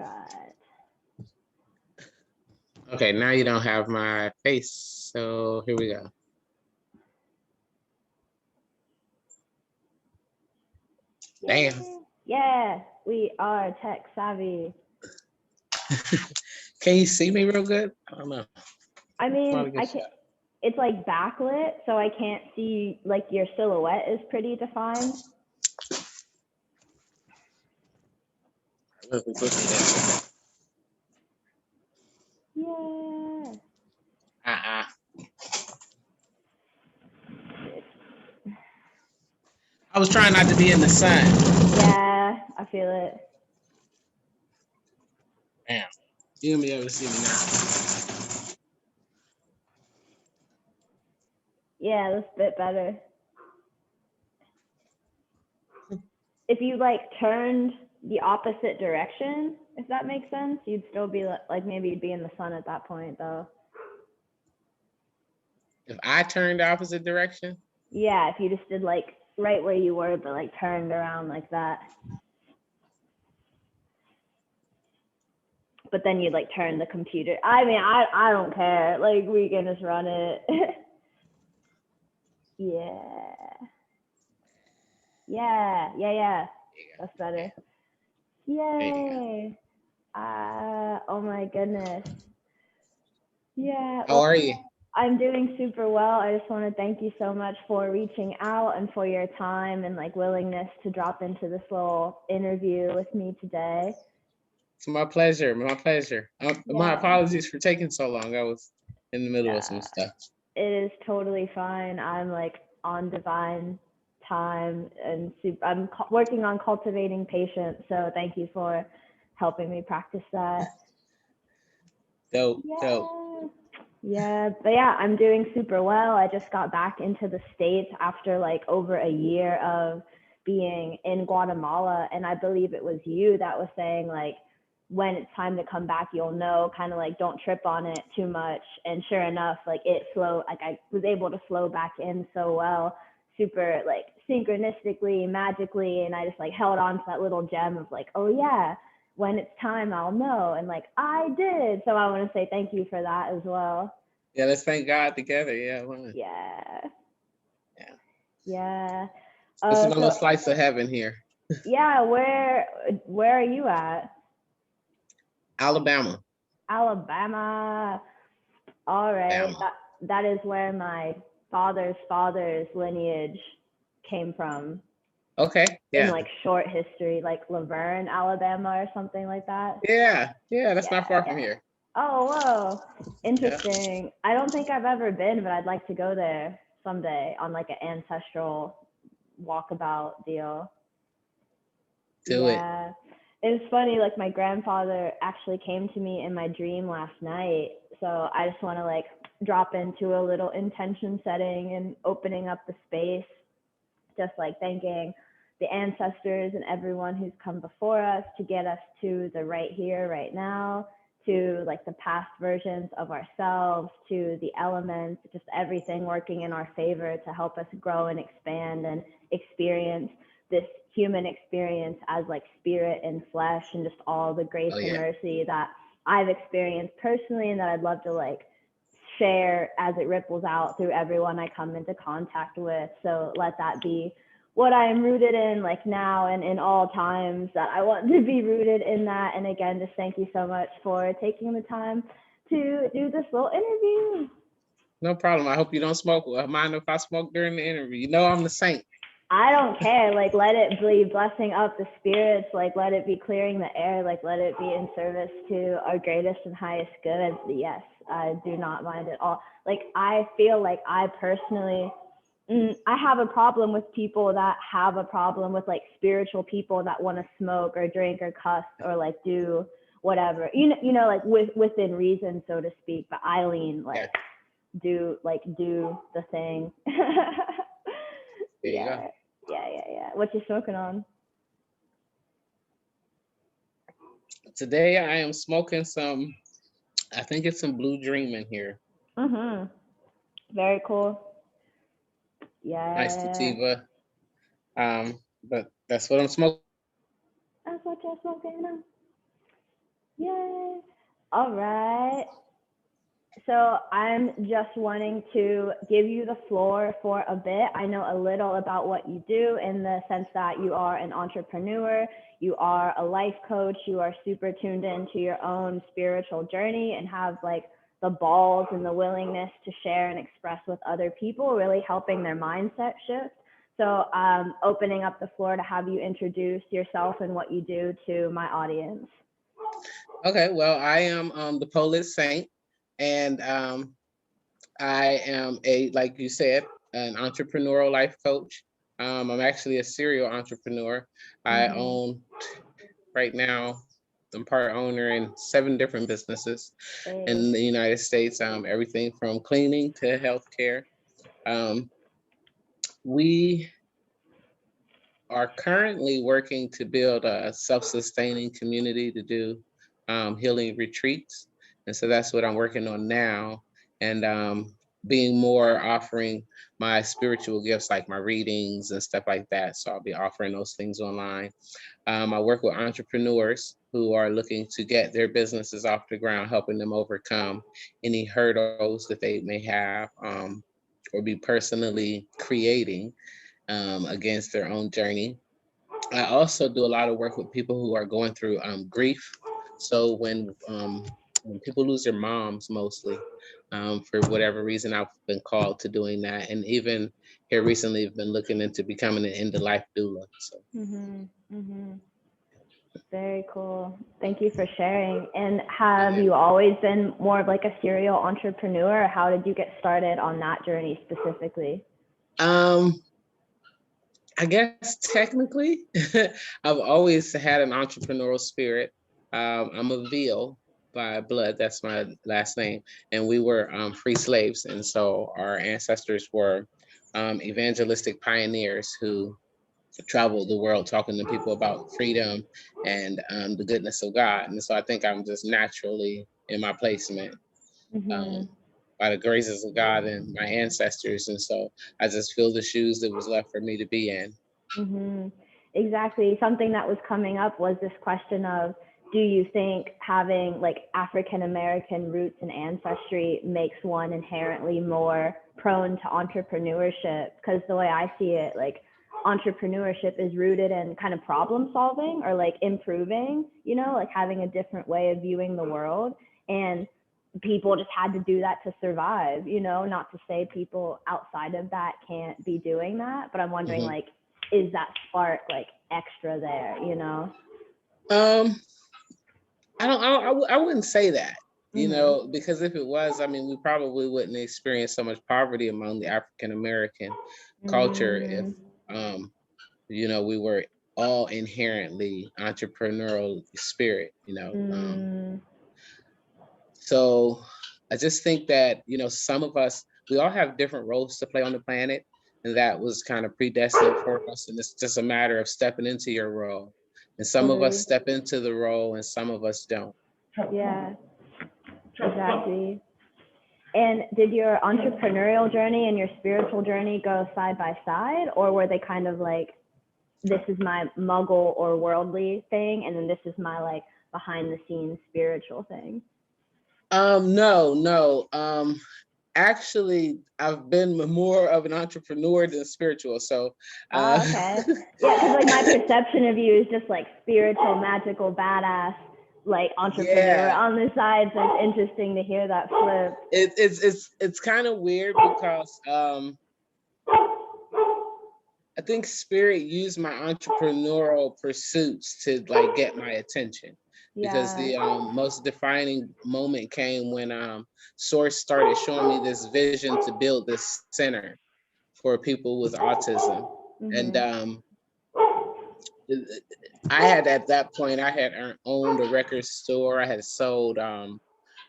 right. Okay, now you don't have my face, so here we go. Damn. Yeah, we are tech savvy. Can you see me real good? I don't know. I mean, I can. It's like backlit, so I can't see. Like your silhouette is pretty defined. Yeah. I was trying not to be in the sun. Yeah, I feel it. Damn. You're gonna be able to see me now. Yeah, that's a bit better. If you like turned the opposite direction, if that makes sense, you'd still be like maybe you'd be in the sun at that point though. If I turned the opposite direction? Yeah, if you just did like right where you were, but like turned around like that. But then you'd like turn the computer. I mean, I don't care. Like we can just run it. Yeah. Yeah. That's better. Yay. Oh my goodness. Yeah. How are you? I'm doing super well. I just want to thank you so much for reaching out and for your time and like willingness to drop into this little interview with me today. It's my pleasure. My pleasure. My apologies for taking so long. I was in the middle of some stuff. It is totally fine. I'm like on divine time and I'm working on cultivating patience. So thank you for helping me practice that. Dope. Yeah, but yeah, I'm doing super well. I just got back into the States after like over a year of being in Guatemala. And I believe it was you that was saying like, when it's time to come back, you'll know, kind of like don't trip on it too much. And sure enough, like it flowed, like I was able to flow back in so well, super like synchronistically, magically. And I just like held on to that little gem of like, oh yeah, when it's time, I'll know. And like, I did. So I want to say thank you for that as well. Yeah, let's thank God together. Yeah. Yeah. This is a little slice of heaven here. Yeah, where are you at? Alabama. All right. That is where my father's lineage came from. Okay. Yeah. In like short history, like Laverne, Alabama or something like that. Yeah. That's not far from here. Oh, whoa. Interesting. I don't think I've ever been, but I'd like to go there someday on like an ancestral walkabout deal. Do it. It was funny, like my grandfather actually came to me in my dream last night. So I just want to like drop into a little intention setting and opening up the space, just like thanking the ancestors and everyone who's come before us to get us to the right here, right now, to like the past versions of ourselves, to the elements, just everything working in our favor to help us grow and expand and experience this human experience as like spirit and flesh, and just all the grace and mercy that I've experienced personally and that I'd love to like share as it ripples out through everyone I come into contact with. So let that be what I am rooted in, like now and in all times, that I want to be rooted in that. And again, just thank you so much for taking the time to do this little interview. No problem. I hope you don't smoke. Mind if I smoke during the interview? You know I'm the saint. I don't care. Like, let it be blessing up the spirits. Like, let it be clearing the air. Like, let it be in service to our greatest and highest good. Yes, I do not mind at all. Like, I feel like I personally, I have a problem with people that have a problem with like spiritual people that want to smoke or drink or cuss or like do whatever, you know, like within reason, so to speak. But I lean like do the thing. There you go. Yeah. What you smoking on? Today I am smoking some, I think it's some Blue Dream in here. Very cool. Yeah. Nice sativa. But that's what I'm smoking. That's what you're smoking on. Yay. All right. So I'm just wanting to give you the floor for a bit. I know a little about what you do in the sense that you are an entrepreneur, you are a life coach, you are super tuned into your own spiritual journey and have like the balls and the willingness to share and express with other people, really helping their mindset shift. So opening up the floor to have you introduce yourself and what you do to my audience. Okay, well, I am the Polit Saint, and I am like you said, an entrepreneurial life coach. I'm actually a serial entrepreneur. I own right now. I'm part owner in 7 different businesses in the United States. Everything from cleaning to healthcare. Um, we are currently working to build a self-sustaining community to do healing retreats. And so that's what I'm working on now. And being more offering my spiritual gifts, like my readings and stuff like that. So I'll be offering those things online. I work with entrepreneurs who are looking to get their businesses off the ground, helping them overcome any hurdles that they may have or be personally creating against their own journey. I also do a lot of work with people who are going through grief. So when people lose their moms, mostly for whatever reason, I've been called to doing that, and even here recently, I've been looking into becoming an end of life doula. So. Very cool. Thank you for sharing. And have you always been more of like a serial entrepreneur, or how did you get started on that journey specifically? I guess technically, I've always had an entrepreneurial spirit. I'm a Veal by blood. That's my last name. And we were free slaves. And so our ancestors were evangelistic pioneers who traveled the world talking to people about freedom and the goodness of God. And so I think I'm just naturally in my placement. By the graces of God and my ancestors. And so I just feel the shoes that was left for me to be in. Exactly. Something that was coming up was this question of, do you think having like African American roots and ancestry makes one inherently more prone to entrepreneurship? Because the way I see it, like entrepreneurship is rooted in kind of problem solving or like improving, you know, like having a different way of viewing the world. And people just had to do that to survive, you know, not to say people outside of that can't be doing that, but I'm wondering like, is that spark like extra there, you know? I wouldn't say that, you know, because if it was, I mean, we probably wouldn't experience so much poverty among the African American culture if, you know, we were all inherently entrepreneurial spirit, you know. So I just think that, you know, some of us, we all have different roles to play on the planet, and that was kind of predestined for us. And it's just a matter of stepping into your role. And some of us step into the role and some of us don't. Yeah, exactly. And did your entrepreneurial journey and your spiritual journey go side by side, or were they kind of like, this is my muggle or worldly thing, and then this is my like behind the scenes spiritual thing? No. Actually, I've been more of an entrepreneur than spiritual. So, okay. Yeah, because like my perception of you is just like spiritual, magical, badass, like entrepreneur on the side. So it's interesting to hear that flip. It's kind of weird because I think spirit used my entrepreneurial pursuits to like get my attention. Because the most defining moment came when Source started showing me this vision to build this center for people with autism. And I had at that point, I had owned a record store. I had sold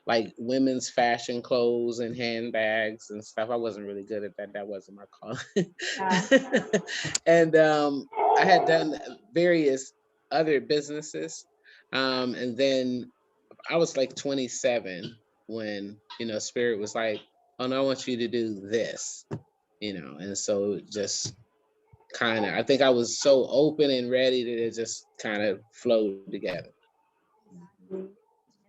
like women's fashion clothes and handbags and stuff. I wasn't really good at that. That wasn't my calling. And I had done various other businesses. And then I was like 27 when, you know, Spirit was like, oh no, I want you to do this, you know. And so it just kind of, I think I was so open and ready that it just kind of flowed together.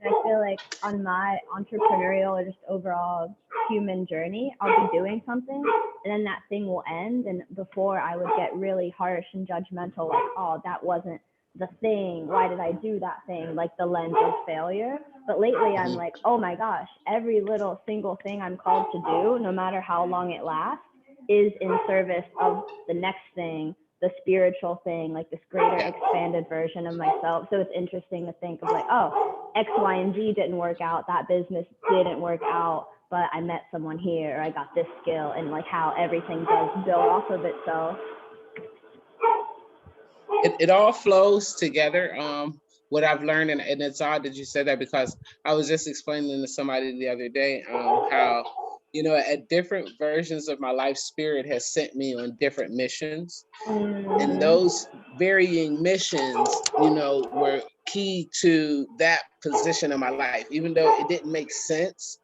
And I feel like on my entrepreneurial or just overall human journey, I'll be doing something and then that thing will end. And before I would get really harsh and judgmental, like, oh, that wasn't the thing. Why did I do that thing? Like the lens of failure. But lately I'm like, oh my gosh, every little single thing I'm called to do, no matter how long it lasts, is in service of the next thing, the spiritual thing, like this greater expanded version of myself. So it's interesting to think of like, oh, X, Y, and Z didn't work out. That business didn't work out, but I met someone here, or I got this skill, and like how everything does build off of itself. It all flows together. What I've learned, and it's odd that you said that, because I was just explaining to somebody the other day how, at different versions of my life, spirit has sent me on different missions. And those varying missions, were key to that position of my life, even though it didn't make sense,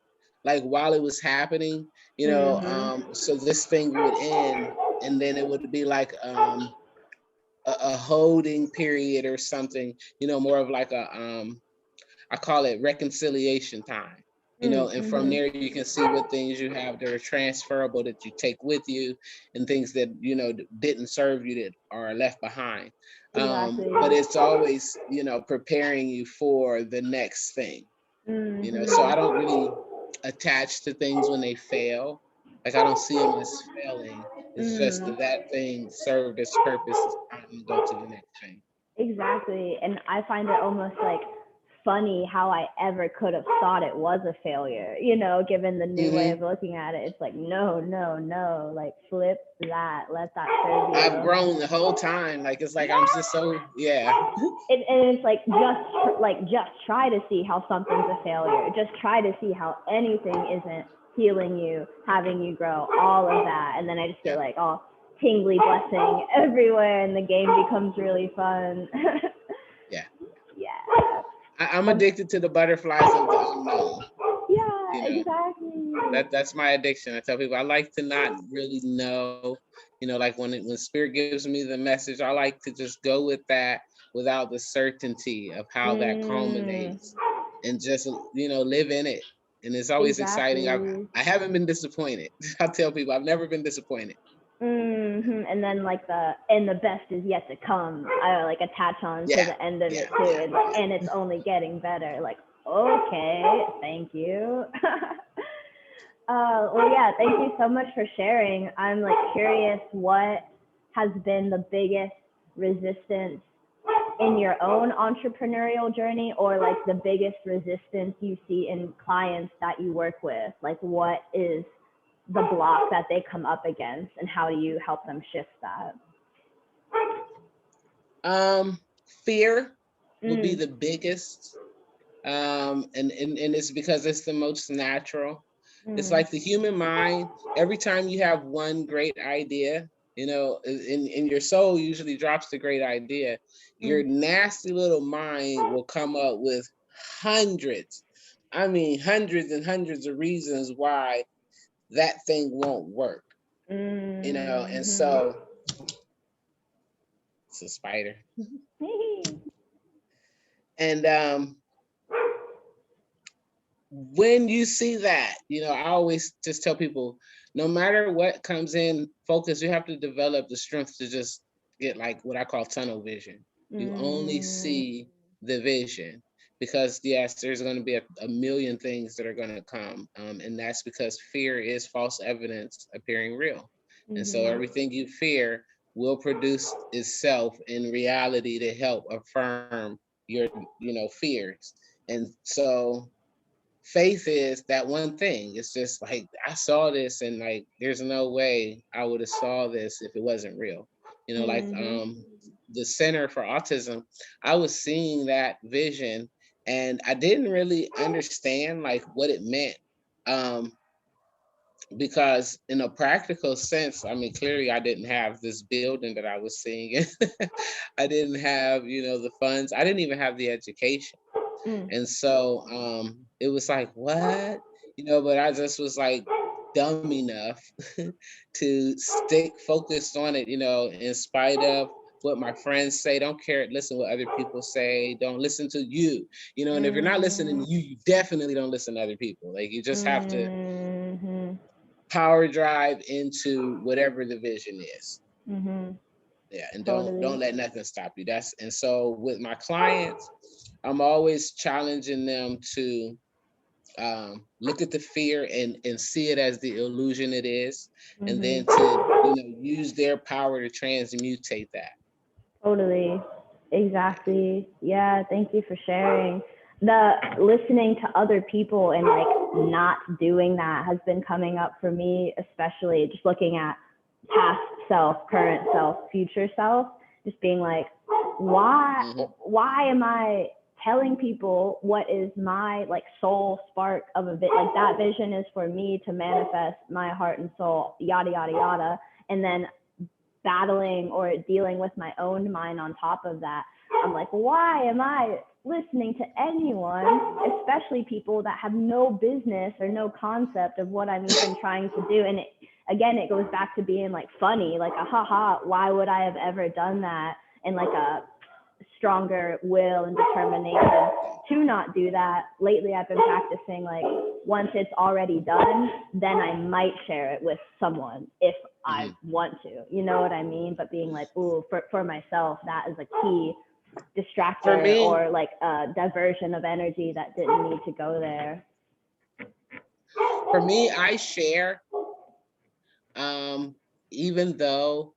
like while it was happening, so this thing would end, and then it would be like a holding period or something, more of like I call it reconciliation time, and from there you can see what things you have that are transferable that you take with you, and things that, didn't serve you that are left behind. Exactly. But it's always, preparing you for the next thing, so I don't really attach to things when they fail. Like, I don't see them as failing. It's just that thing served its purpose. It's time to go to the next thing. Exactly. And I find it almost like funny how I ever could have thought it was a failure, given the new way of looking at it. It's like, no, no, no, like flip that, let that serve you. I've grown the whole time. Like, it's like, I'm just so, and it's like, just try to see how something's a failure. Just try to see how anything isn't healing you, having you grow, all of that. And then I just feel like, oh, tingly blessing everywhere, and the game becomes really fun. Yeah. Yeah. I'm addicted to the butterflies of the unknown. Yeah, exactly. That's my addiction. I tell people I like to not really know, like when spirit gives me the message, I like to just go with that without the certainty of how that culminates, and just, live in it. And it's always exciting. I haven't been disappointed. I tell people I've never been disappointed. And then like the best is yet to come. I like attach on to the end of it too, and it's only getting better. Like, okay, thank you. Well, yeah, thank you so much for sharing. I'm like curious, what has been the biggest resistance in your own entrepreneurial journey, or like the biggest resistance you see in clients that you work with? Like, what is the block that they come up against, and how do you help them shift that? Fear will be the biggest. And it's because it's the most natural. It's like the human mind. Every time you have one great idea, and your soul usually drops the great idea, your nasty little mind will come up with hundreds and hundreds of reasons why that thing won't work. And so it's a spider. And when you see that, I always just tell people, no matter what comes in, focus. You have to develop the strength to just get like what I call tunnel vision. You only see the vision, because yes, there's going to be a million things that are going to come. And that's because fear is false evidence appearing real. And so everything you fear will produce itself in reality to help affirm your, fears. And so faith is that one thing. It's just like, I saw this, and like, there's no way I would have saw this if it wasn't real. Like the Center for Autism, I was seeing that vision, and I didn't really understand like what it meant. Because in a practical sense, I mean, clearly I didn't have this building that I was seeing. I didn't have, the funds. I didn't even have the education. And so it was like, what? But I just was like dumb enough to stick focused on it, in spite of what my friends say. Don't care, listen what other people say. Don't listen to you, you know, and if you're not listening to you, you definitely don't listen to other people. Like, you just have to power drive into whatever the vision is. Yeah, and don't let nothing stop you. And so with my clients, I'm always challenging them to look at the fear and see it as the illusion it is, and then to use their power to transmutate that. Totally. Exactly. Yeah. Thank you for sharing. The listening to other people and like not doing that has been coming up for me, especially just looking at past self, current self, future self, just being like, why am I telling people what is my like soul spark of a bit, like that vision is for me to manifest my heart and soul, yada, yada, yada. And then battling or dealing with my own mind on top of that. I'm like, why am I listening to anyone, especially people that have no business or no concept of what I'm even trying to do? And it goes back to being like funny, like a haha, why would I have ever done that? And like a stronger will and determination to not do that. Lately, I've been practicing like once it's already done, then I might share it with someone if I want to, you know what I mean? But being like, ooh, for myself, that is a key distractor or like a diversion of energy that didn't need to go there. For me, I share, even though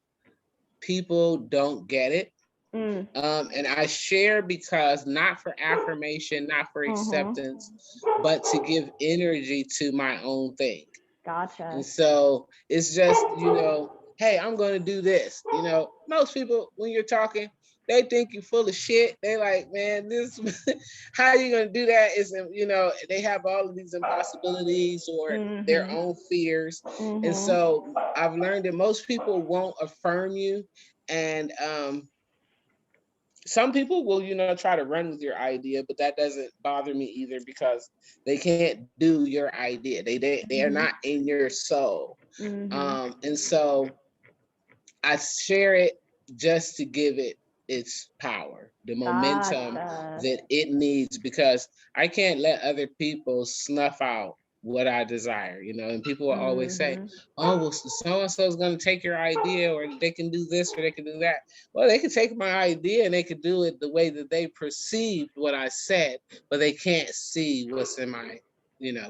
people don't get it. And I share because not for affirmation, not for acceptance, but to give energy to my own thing. Gotcha. And so it's just, hey, I'm going to do this. Most people, when you're talking, they think you're full of shit. They like, man, how are you going to do that? They have all of these impossibilities or their own fears. And so I've learned that most people won't affirm you. And some people will, try to run with your idea, but that doesn't bother me either because they can't do your idea. They are not in your soul. And so I share it just to give it its power, the momentum that it needs, because I can't let other people snuff out what I desire, and people will always say, oh, well, so-and-so is going to take your idea, or they can do this, or they can do that. Well, they can take my idea and they can do it the way that they perceived what I said, but they can't see what's in my,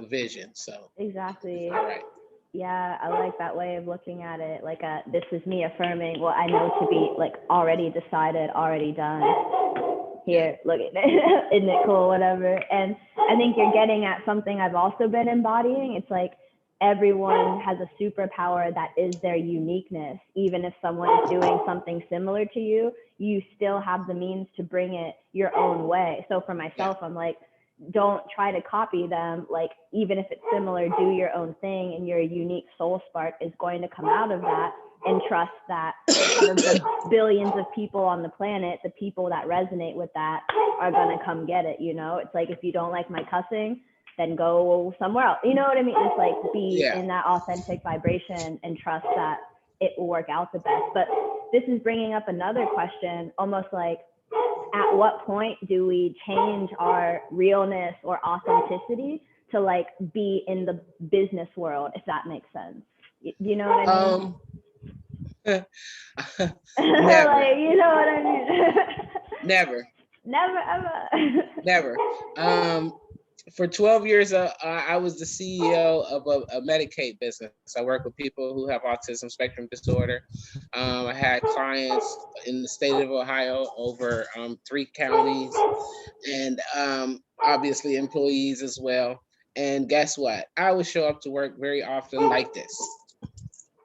vision. So exactly. All right. Yeah, I like that way of looking at it. Like, this is me affirming what I know to be like already decided, already done. Here, look at it. Isn't it cool? Whatever. And I think you're getting at something I've also been embodying. It's like everyone has a superpower that is their uniqueness. Even if someone is doing something similar to you, you still have the means to bring it your own way. So for myself, I'm like, don't try to copy them. Like, even if it's similar, do your own thing, and your unique soul spark is going to come out of that. And trust that out of the billions of people on the planet, the people that resonate with that are going to come get it. It's like, if you don't like my cussing, then go somewhere else. You know what I mean? It's like, be in that authentic vibration and trust that it will work out the best. But this is bringing up another question, almost like, at what point do we change our realness or authenticity to like be in the business world, if that makes sense? You know what I mean? Never. Like, you know what I mean? Never Ever. Never. For 12 years, I was the CEO of a Medicaid business. I work with people who have autism spectrum disorder. I had clients in the state of Ohio, over 3 counties, and obviously employees as well. And guess what? I would show up to work very often like this.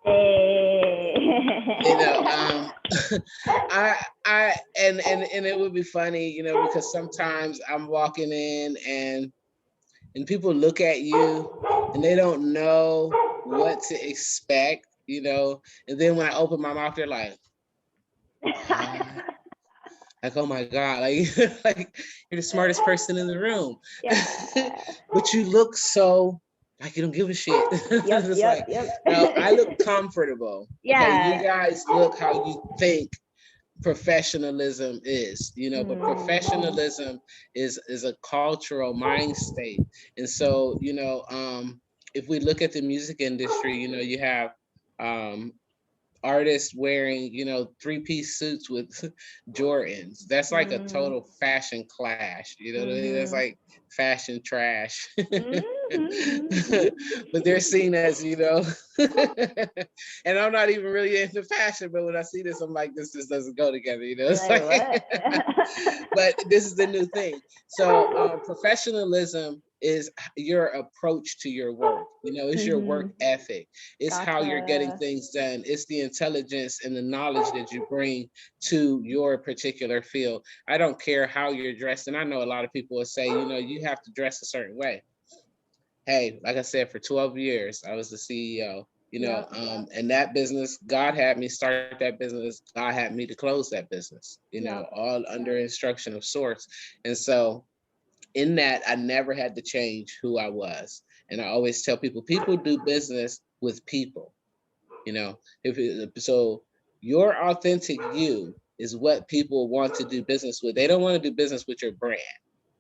Hey. And it would be funny, because sometimes I'm walking in and people look at you and they don't know what to expect, and then when I open my mouth, they're like, oh my God, like you're the smartest person in the room. But you look so like you don't give a shit. No, I look comfortable. Yeah. Okay, you guys look how you think professionalism is, but professionalism is a cultural mind state. And so, if we look at the music industry, you have artists wearing, three-piece suits with Jordans. That's like a total fashion clash. You know what I mean? That's like fashion trash. But they're seen as, and I'm not even really into fashion, but when I see this, I'm like, this just doesn't go together. It's like, but this is the new thing. So professionalism is your approach to your work. It's your work ethic. It's how you're getting things done. It's the intelligence and the knowledge that you bring to your particular field. I don't care how you're dressed. And I know a lot of people will say, you have to dress a certain way. Hey, like I said, for 12 years, I was the CEO, and that business, God had me start that business. God had me to close that business, all under instruction of source. And so in that, I never had to change who I was. And I always tell people do business with people, so your authentic you is what people want to do business with. They don't want to do business with your brand.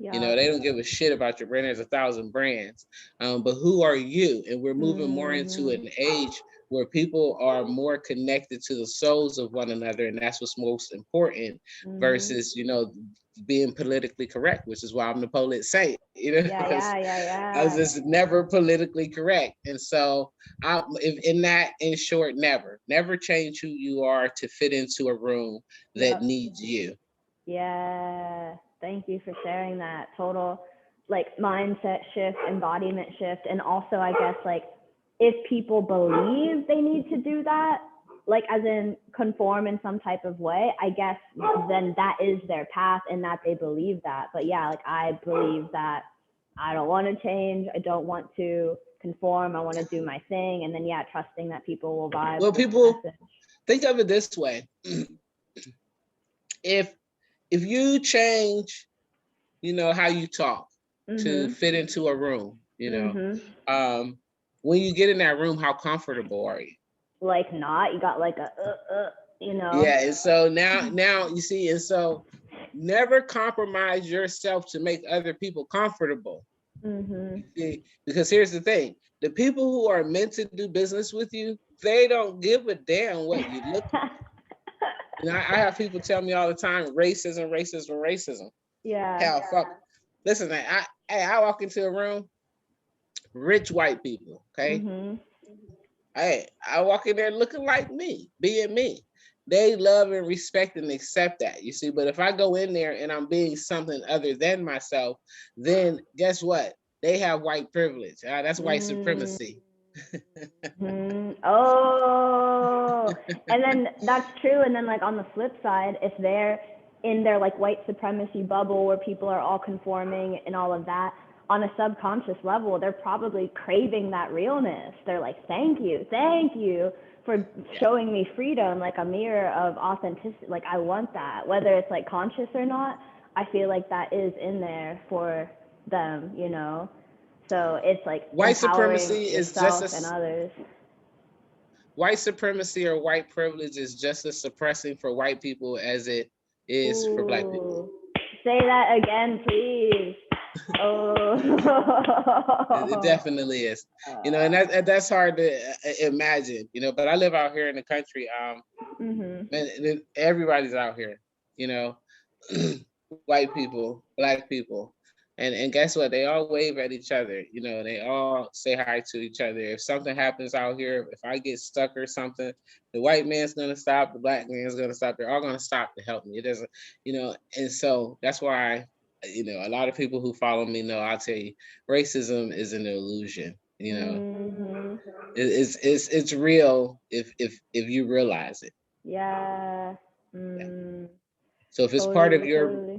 They don't give a shit about your brand. There's 1,000 brands, but who are you? And we're moving more into an age where people are more connected to the souls of one another, and that's what's most important versus, being politically correct, which is why I'm the Polit Saint. I was just never politically correct, and so in short, never change who you are to fit into a room that needs you. Yeah. Thank you for sharing that. Total mindset shift, embodiment shift. And also, I guess, if people believe they need to do that, as in conform in some type of way, I guess then that is their path and that they believe that. But yeah, I believe that I don't want to change. I don't want to conform. I want to do my thing. And then, trusting that people will vibe. Well, people think of it this way. If you change, how you talk to fit into a room, when you get in that room, how comfortable are you? Not, you got Yeah, and so now you see, and so never compromise yourself to make other people comfortable. See? Because here's the thing, the people who are meant to do business with you, they don't give a damn what you look like. I have people tell me all the time, racism. Yeah. Hell, fuck. Listen, I walk into a room, rich white people, okay? Hey, I walk in there looking like me, being me. They love and respect and accept that, you see? But if I go in there and I'm being something other than myself, then guess what? They have white privilege. That's white supremacy. Oh, and then that's true. And then on the flip side, if they're in their white supremacy bubble where people are all conforming and all of that, on a subconscious level, they're probably craving that realness. They're like, thank you for showing me freedom, a mirror of authenticity. I want that, whether it's conscious or not. I feel that is in there for them, So it's white supremacy is just and others. White supremacy or white privilege is just as suppressing for white people as it is for Black people. Say that again, please. It definitely is. And that's hard to imagine, but I live out here in the country. And everybody's out here, white people, Black people. And guess what? They all wave at each other. They all say hi to each other. If something happens out here, if I get stuck or something, the white man's going to stop, the Black man's going to stop. They're all going to stop to help me. It doesn't, and so that's why, a lot of people who follow me know, I'll tell you, racism is an illusion. It's real if you realize it. Yeah. So if it's part of your,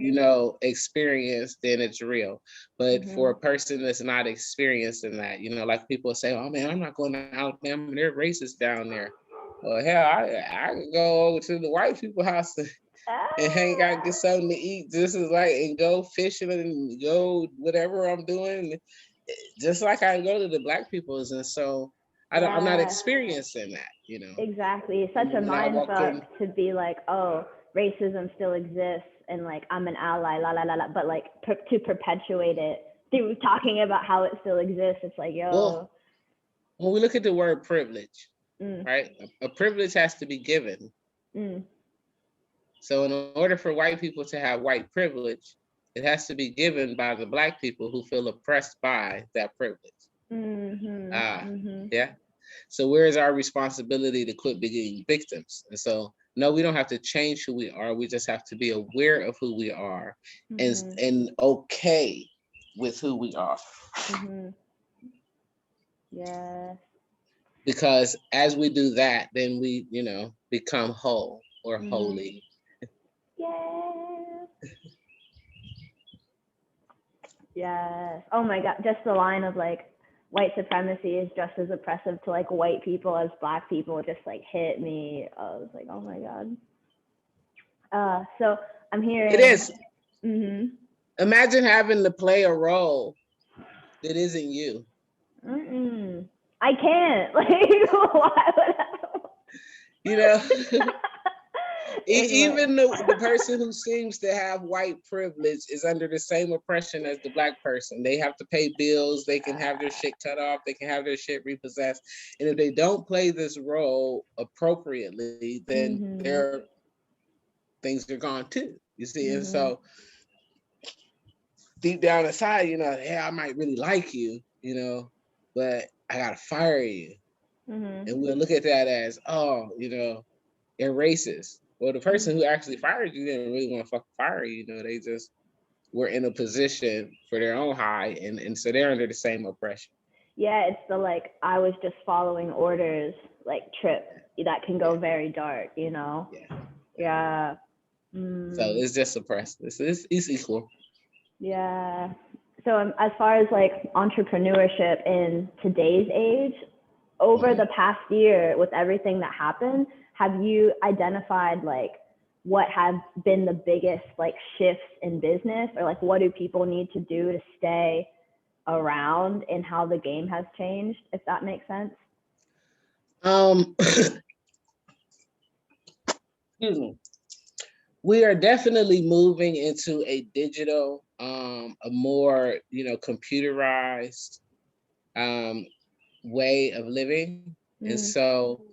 experience, then it's real. But for a person that's not experienced in that, like people say, oh man, I'm not going to Alabama, they're racist down there. Well, hell, I can go over to the white people's house and hang out, get something to eat. This is and go fishing and go whatever I'm doing, just like I go to the Black people's. And so I'm not experiencing that, Exactly. It's such a mind fuck to be oh, racism still exists and like I'm an ally, la la la la, but like to perpetuate it through talking about how it still exists, it's like, yo. Well, when we look at the word privilege, Mm. right? A privilege has to be given. Mm. So in order for white people to have white privilege, it has to be given by the Black people who feel oppressed by that privilege. Yeah. So where is our responsibility to quit being victims? And so, no, we don't have to change who we are. We just have to be aware of who we are and okay with who we are. Yeah. Because as we do that, then we, become whole or holy. Yeah. Yes. Oh my God. Just the line of like, white supremacy is just as oppressive to like white people as Black people just like hit me. I was like, oh my God. So I'm hearing. It is. Imagine having to play a role that isn't you. I can't. Like, why would I? Even the person who seems to have white privilege is under the same oppression as the Black person. They have to pay bills. They can have their shit cut off. They can have their shit repossessed. And if they don't play this role appropriately, then their things are gone too. You see, and so deep down inside, hey, I might really like you, but I gotta fire you. And we'll look at that as, they're racist. Well, the person who actually fired you didn't really want to fucking fire you. They just were in a position for their own high, and so they're under the same oppression. Yeah, it's the like, I was just following orders, like trip that can go very dark, Yeah. So it's just oppressed. It's equal. Yeah. So as far as like entrepreneurship in today's age, over the past year with everything that happened, have you identified like what have been the biggest like shifts in business, or like what do people need to do to stay around and how the game has changed, if that makes sense? Excuse me. We are definitely moving into a digital, a more, computerized way of living. And so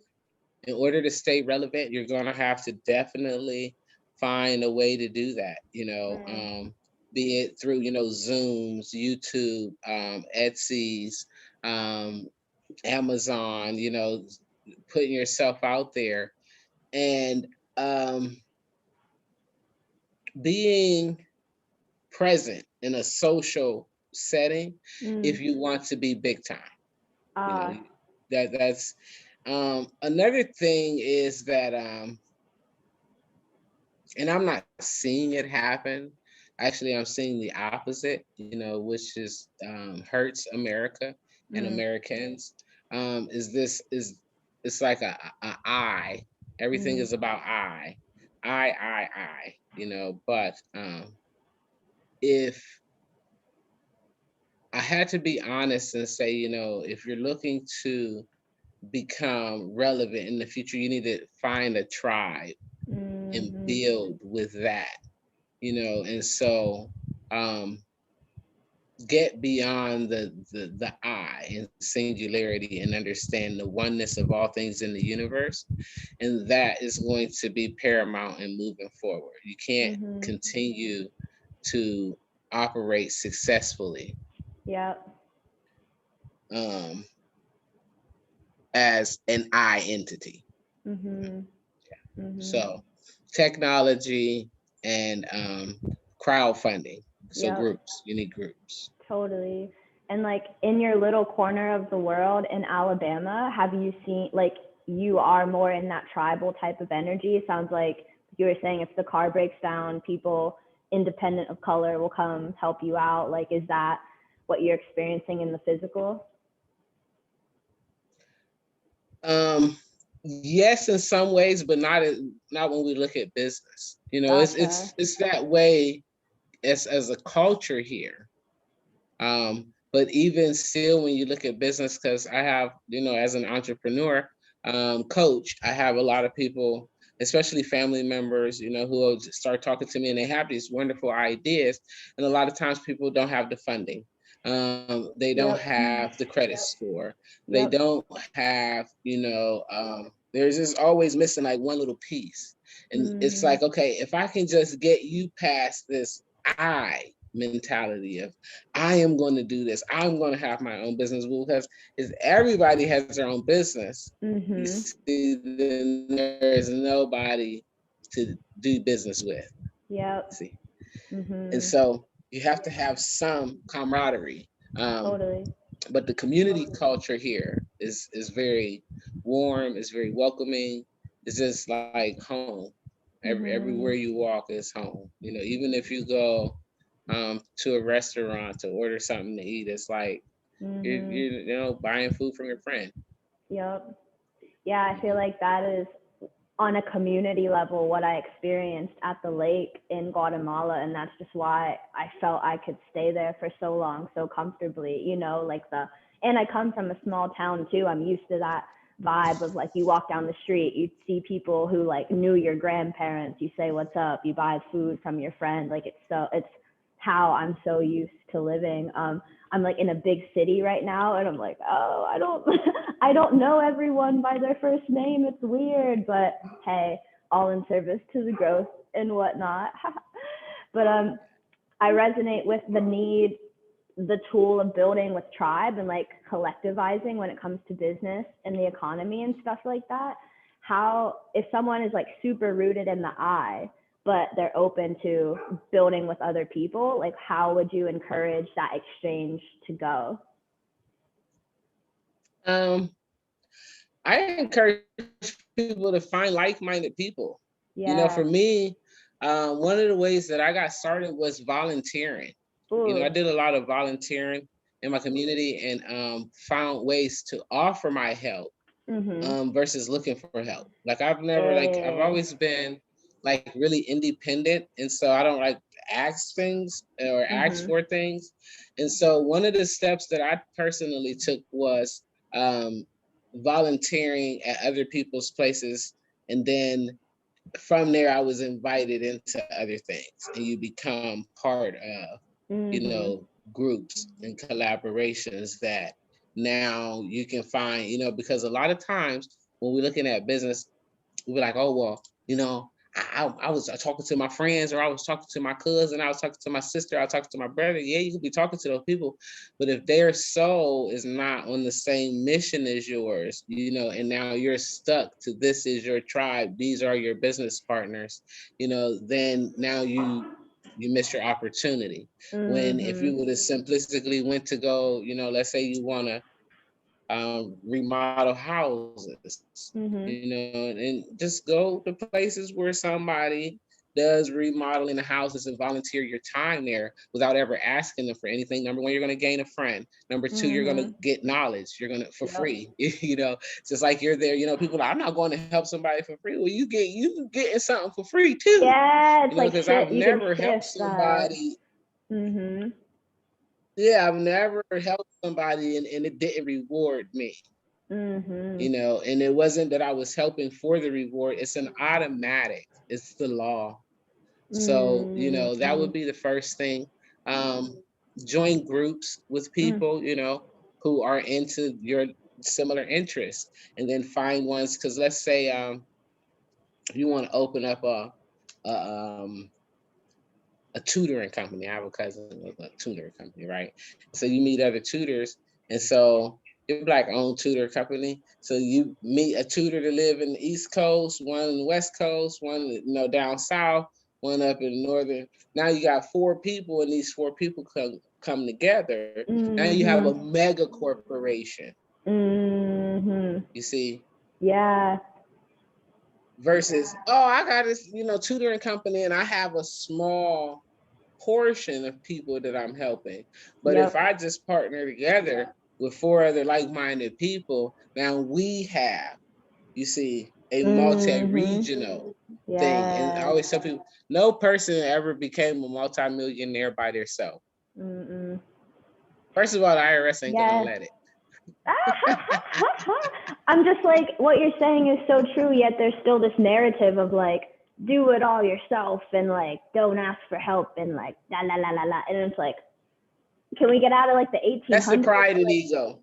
in order to stay relevant, you're going to have to definitely find a way to do that, be it through, Zooms, YouTube, Etsy's, Amazon, putting yourself out there and being present in a social setting if you want to be big time. That's another thing is that and I'm not seeing it happen. Actually, I'm seeing the opposite, which is hurts America and Americans. It's like a I. Everything is about I, but if I had to be honest and say, if you're looking to become relevant in the future, you need to find a tribe and build with that, and so get beyond the I and singularity and understand the oneness of all things in the universe. And that is going to be paramount in moving forward. You can't continue to operate successfully as an I entity. So technology and crowdfunding. So groups, you need groups. Totally. And like in your little corner of the world in Alabama, have you seen, like, you are more in that tribal type of energy? It sounds like you were saying if the car breaks down, people independent of color will come help you out. Like, is that what you're experiencing in the physical? Yes, in some ways, but not when we look at business. Gotcha. It's that way as a culture here. But even still, when you look at business, because I have, as an entrepreneur coach, I have a lot of people especially family members, you know, who will just start talking to me and they have these wonderful ideas. And a lot of times people don't have the funding. They don't Yep. have the credit score. They Yep. don't have, you know, there's just always missing like one little piece. And it's Mhm. like, okay, if I can just get you past this I mentality of I am going to do this, I'm going to have my own business, because if everybody has their own business, you Mhm. see, then there's nobody to do business with. Yep. See, and Mhm. so you have to have some camaraderie. Totally. But the community culture here is very warm. It's very welcoming. It's just like home. Everywhere Mhm. you walk is home. You know, even if you go to a restaurant to order something to eat, it's like Mhm. you know, buying food from your friend. Yep. Yeah, I feel Mhm. like that is on a community level what I experienced at the lake in Guatemala, and that's just why I felt I could stay there for so long so comfortably, you know, like the and I come from a small town too. I'm used to that vibe of like you walk down the street, you see people who like knew your grandparents, you say what's up, you buy food from your friend, like it's how I'm so used to living. I'm like in a big city right now and I'm like, oh, I don't I don't know everyone by their first name. It's weird, but hey, all in service to the growth and whatnot. But I resonate with the need, the tool of building with tribe and like collectivizing when it comes to business and the economy and stuff like that. How if someone is like super rooted in the I, but they're open to building with other people, like how would you encourage that exchange to go? Um, I encourage people to find like-minded people. You know, for Yeah. me, one of the ways that I got started was volunteering. You know, I Ooh. did a lot of volunteering in my community and found ways to offer my help Mhm. versus looking for help. Like I've Eh. always been like really independent, and so I don't like ask things or ask Mhm. for things. And so one of the steps that I personally took was um, volunteering at other people's places, and then from there I was invited into other things, and you become part of, you Mhm. know, groups and collaborations that now you can find, you know, because a lot of times when we're looking at business, we're like, oh well, you know, I was talking to my friends, or I was talking to my cousin, I was talking to my sister, I was talking to my brother. Yeah, you could be talking to those people, but if their soul is not on the same mission as yours, you know, and now you're stuck to this is your tribe, these are your business partners, you know, then now you miss your opportunity. When if you Mhm. would have simplistically went to go, you know, let's say you want to remodel houses, you Mhm. know, and just go to places where somebody does remodeling the houses and volunteer your time there without ever asking them for anything. Number one, you're going to gain a friend. Number two, you're going to Mhm. get knowledge. You're going to for Yep. free. You know, just like you're there. You know, people are like, I'm not going to help somebody for free. Well, you getting something for free too. Yeah, You it's know, like because I've shit. You can never helped shift that. somebody. Mhm. Yeah, I've never helped somebody and it didn't reward me. You Mhm. know, and it wasn't that I was helping for the reward. It's an automatic. It's the law. So, you know, that would Mhm. be the first thing. Um, join groups with Mm. people, you know, who are into your similar interests, and then find ones. Because let's say you want to open up a um, a tutoring company. I have a cousin with a tutoring company, right? So you meet other tutors, and so you're like own tutor company. So you meet a tutor to live in the East Coast, one in the West Coast, one you know down south, one up in the northern. Now you got four people, and these four people come together. Now you have a Mhm. mega corporation. Mhm. You see, Yeah. versus oh, I got this you know tutoring company, and I have a small portion of people that I'm helping. But if Yep. I just partner together with four other like-minded people, now we have, you see, a Mhm. multi-regional thing. And I Yes. always tell people, no person ever became a multimillionaire by themselves. Mm-mm. First of all, the IRS ain't gonna Yes. let it. I'm just like, what you're saying is so true, yet there's still this narrative of like, do it all yourself and like, don't ask for help and like, la la la la la. And it's like, can we get out of like the That's the 1800s? pride and Like, ego.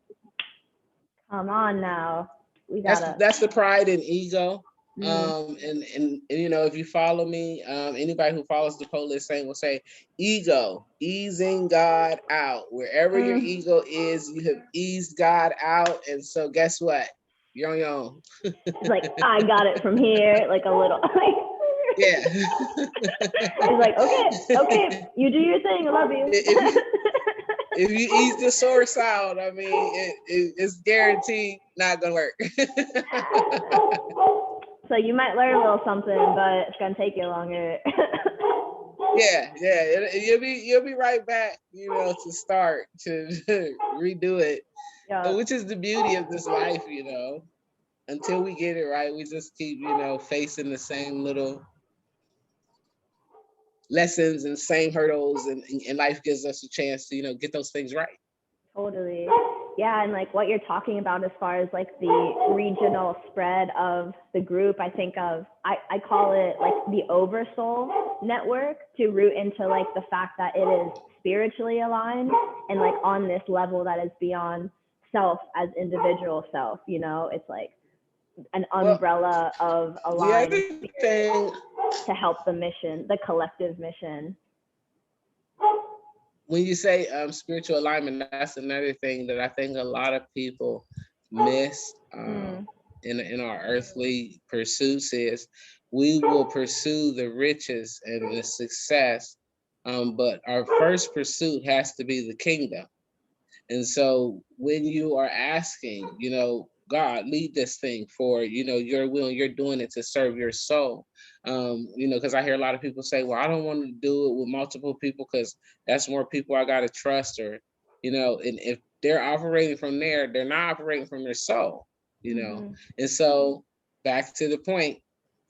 come on now. We gotta. That's the pride and ego. Mm, And you know, if you follow me, anybody who follows the Polit Saint will say, ego, easing God out. Wherever your mm. ego is, you have eased God out. And so guess what? You're on your own. It's like, I got it from here, like a little. Yeah. It's like, okay, you do your thing. I love you. If you ease the source out, I mean, it's guaranteed not gonna work. So you might learn a little something, but it's gonna take you longer. Yeah, you'll be right back, you know, to start to redo it, Yeah, which is the beauty of this life, you know. Until we get it right, we just keep, you know, facing the same little lessons and same hurdles, and life gives us a chance to, you know, get those things right. totally. Yeah, and like what you're talking about as far as like the regional spread of the group, I think of, I call it like the oversoul network, to root into like the fact that it is spiritually aligned and like on this level that is beyond self as individual self, you know, it's like an Well, umbrella of the aligned other thing, to help the mission, the collective mission. when you say spiritual alignment, that's another thing that I think a lot of people miss Mm, in our earthly pursuits is we will pursue the riches and the success, but our first pursuit has to be the kingdom. And so when you are asking, you know, God, lead this thing for, you know, your will, and you're doing it to serve your soul. You know, because I hear a lot of people say, well, I don't want to do it with multiple people because that's more people I got to trust, or, you know, and if they're operating from there, they're not operating from their soul, you know. mm-hmm. And so back to the point,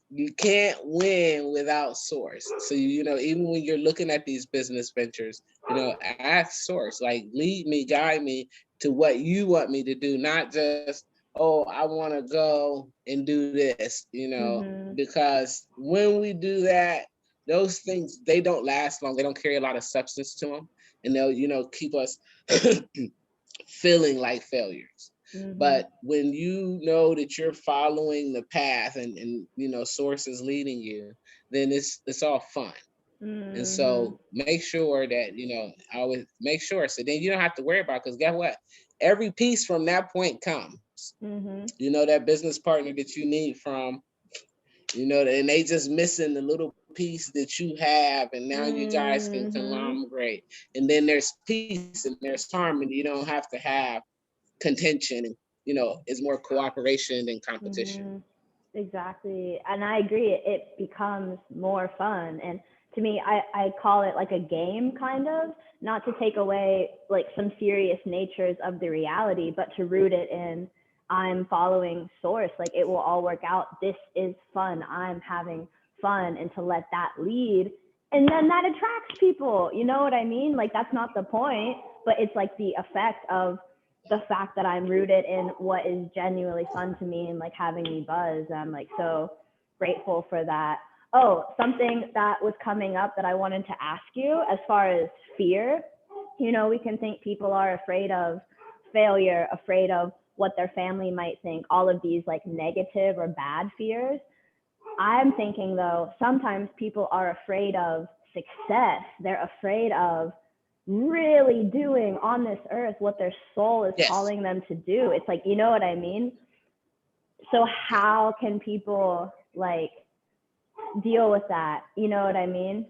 you can't win without source. So, you know, even when you're looking at these business ventures, you know, ask source, like lead me, guide me to what you want me to do, not just, oh, I want to go and do this, you know, Mm-hmm. because when we do that, those things, they don't last long. They don't carry a lot of substance to them, and they'll, you know, keep us feeling like failures. Mm-hmm. But when you know that you're following the path, and you know, source is leading you, then it's all fun. And Mm-hmm. so make sure that, you know, I always make sure, so then you don't have to worry about, because guess what? Every piece from that point comes. Mm-hmm. You know, that business partner that you need from, you know, and they just missing the little piece that you have, and now you guys can Mm-hmm. collaborate. And then there's peace and there's harmony. You don't have to have contention, and, you know, it's more cooperation than competition. Mm-hmm. Exactly. And I agree, it becomes more fun. And to me, I call it like a game, kind of, not to take away like some serious natures of the reality, but to root it in, I'm following source. Like it will all work out. This is fun. I'm having fun. And to let that lead. And then that attracts people. You know what I mean? Like that's not the point, but it's like the effect of the fact that I'm rooted in what is genuinely fun to me and like having me buzz. I'm like so grateful for that. Oh, something that was coming up that I wanted to ask you as far as fear. You know, we can think people are afraid of failure, afraid of what their family might think, all of these like negative or bad fears. I'm thinking though, sometimes people are afraid of success. They're afraid of really doing on this earth what their soul is Yes. calling them to do. It's like, you know what I mean? So how can people like deal with that? You know what I mean?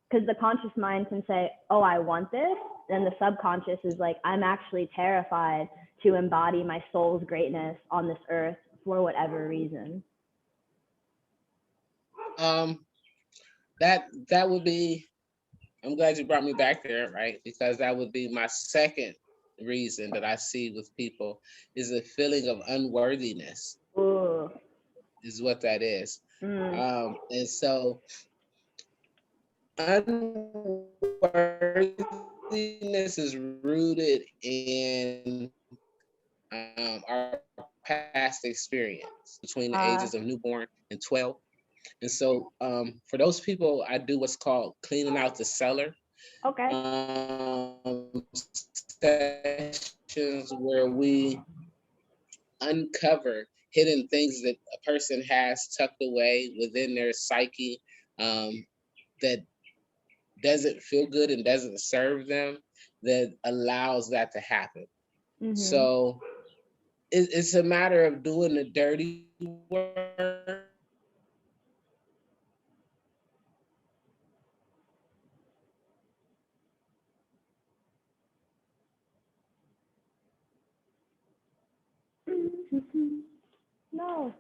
Because the conscious mind can say, oh, I want this. Then the subconscious is like, I'm actually terrified to embody my soul's greatness on this earth for whatever reason. Um, that would be, I'm glad you brought me back there, right? Because that would be my second reason that I see with people, is a feeling of unworthiness, Ooh. is what that is. Mm. And so unworthiness is rooted in our past experience between the ages of newborn and 12. And so for those people, I do what's called cleaning out the cellar. Okay. Sessions where we uncover hidden things that a person has tucked away within their psyche, that doesn't feel good and doesn't serve them, that allows that to happen. So it's a matter of doing the dirty work. No.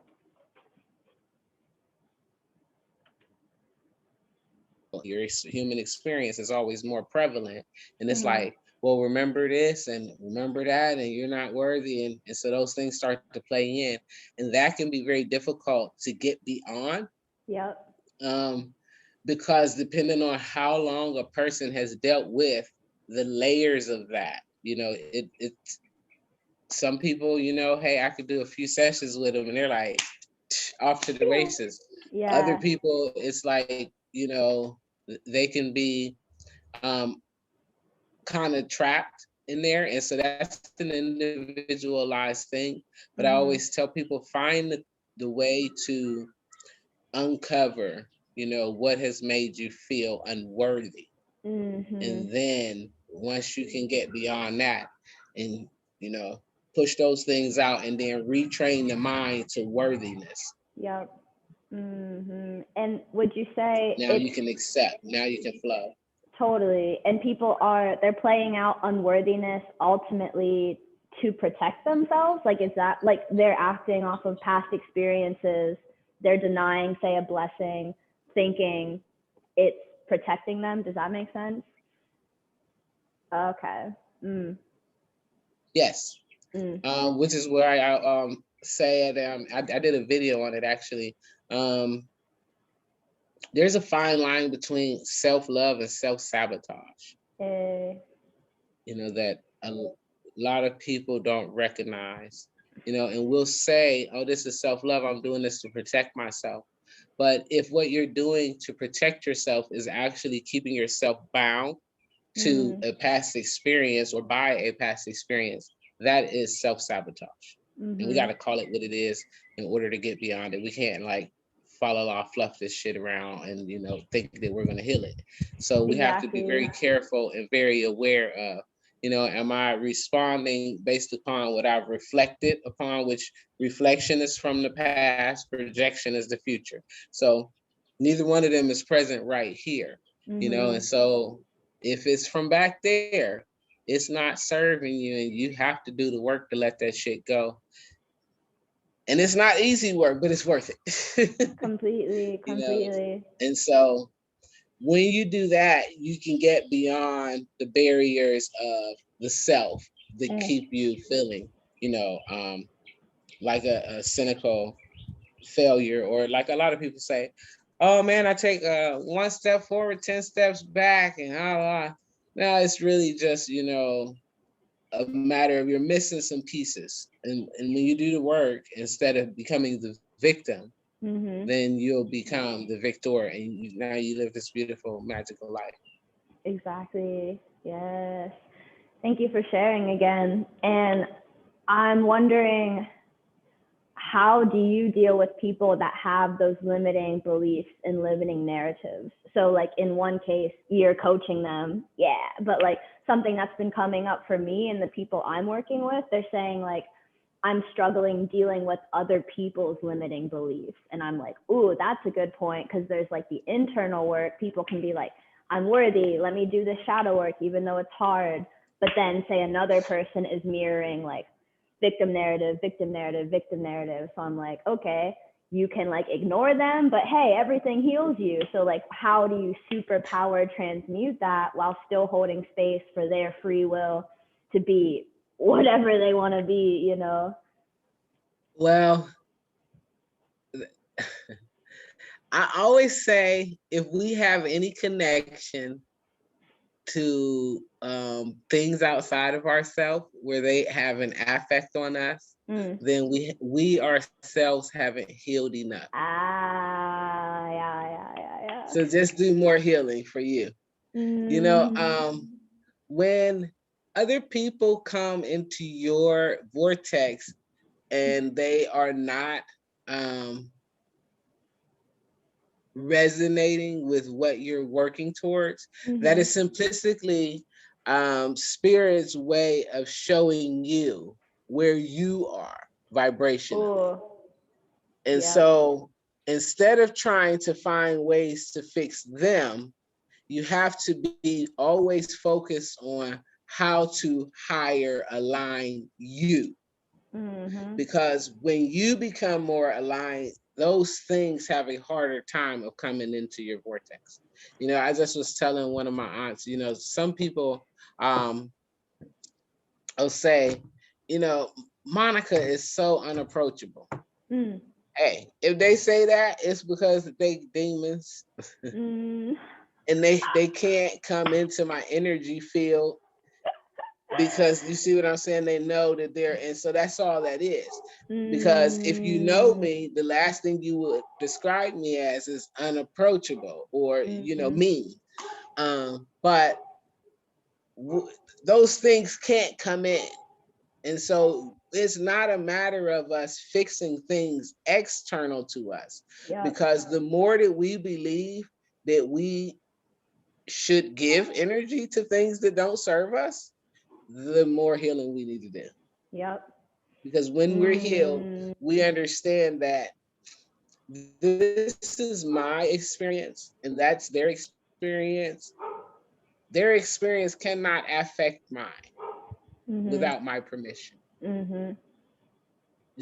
Your human experience is always more prevalent, and it's like, well, remember this and remember that, and you're not worthy, and so those things start to play in, and that can be very difficult to get beyond. Yep. Because depending on how long a person has dealt with the layers of that, it's some people, hey, I could do a few sessions with them and they're like off to the races. Yeah. Other people, it's like, they can be kind of trapped in there. And so that's an individualized thing. But I always tell people, find the way to uncover, what has made you feel unworthy. And then once you can get beyond that and, push those things out and then retrain the mind to worthiness. Yep. And would you say now you can accept, now you can flow? Totally. And people they're playing out unworthiness ultimately to protect themselves? Like, is that like they're acting off of past experiences? They're denying, say, a blessing, thinking it's protecting them. Does that make sense? Okay. Yes. Which is where I said, I did a video on it actually. There's a fine line between self-love and self-sabotage. That a lot of people don't recognize, and we'll say, oh, this is self-love, I'm doing this to protect myself. But if what you're doing to protect yourself is actually keeping yourself bound to a past experience or by a past experience, that is self-sabotage. And we got to call it what it is in order to get beyond it. We can't like fluff this shit around and think that we're going to heal it. So we have to be very careful and very aware of, am I responding based upon what I've reflected upon, which reflection is from the past, projection is the future. So neither one of them is present right here, and so if it's from back there, it's not serving you, and you have to do the work to let that shit go. And it's not easy work, but it's worth it. Completely. And so when you do that, you can get beyond the barriers of the self that keep you feeling, like a cynical failure, or like a lot of people say, oh man, I take one step forward, 10 steps back, and now it's really just, a matter of you're missing some pieces. And when you do the work, instead of becoming the victim, then you'll become the victor, and now you live this beautiful, magical life. Exactly. Yes. Thank you for sharing again. And I'm wondering, how do you deal with people that have those limiting beliefs and limiting narratives? So like in one case, you're coaching them, but like something that's been coming up for me and the people I'm working with, they're saying like, I'm struggling dealing with other people's limiting beliefs. And I'm like, ooh, that's a good point, because there's like the internal work. People can be like, I'm worthy, let me do this shadow work, even though it's hard. But then say another person is mirroring like victim narrative. So I'm like, okay, you can like ignore them, but hey, everything heals you. So like, how do you superpower transmute that while still holding space for their free will to be whatever they want to be, Well, I always say, if we have any connection to things outside of ourselves where they have an affect on us, then we ourselves haven't healed enough. Yeah. So just do more healing for you. You know, when other people come into your vortex and they are not resonating with what you're working towards, that is simplistically spirit's way of showing you where you are vibrationally. And so instead of trying to find ways to fix them, you have to be always focused on how to higher align you. Because when you become more aligned, those things have a harder time of coming into your vortex. You know, I just was telling one of my aunts, you know, some people will say, you know, Monica is so unapproachable. Hey, if they say that, it's because they demons and they can't come into my energy field, because you see what I'm saying? They know that they're, and so that's all that is. Because if you know me, the last thing you would describe me as is unapproachable or, you know, mean. But those things can't come in. And so it's not a matter of us fixing things external to us, because the more that we believe that we should give energy to things that don't serve us, the more healing we need to do. Because when we're healed, we understand that this is my experience and that's their experience. Their experience cannot affect mine without my permission. And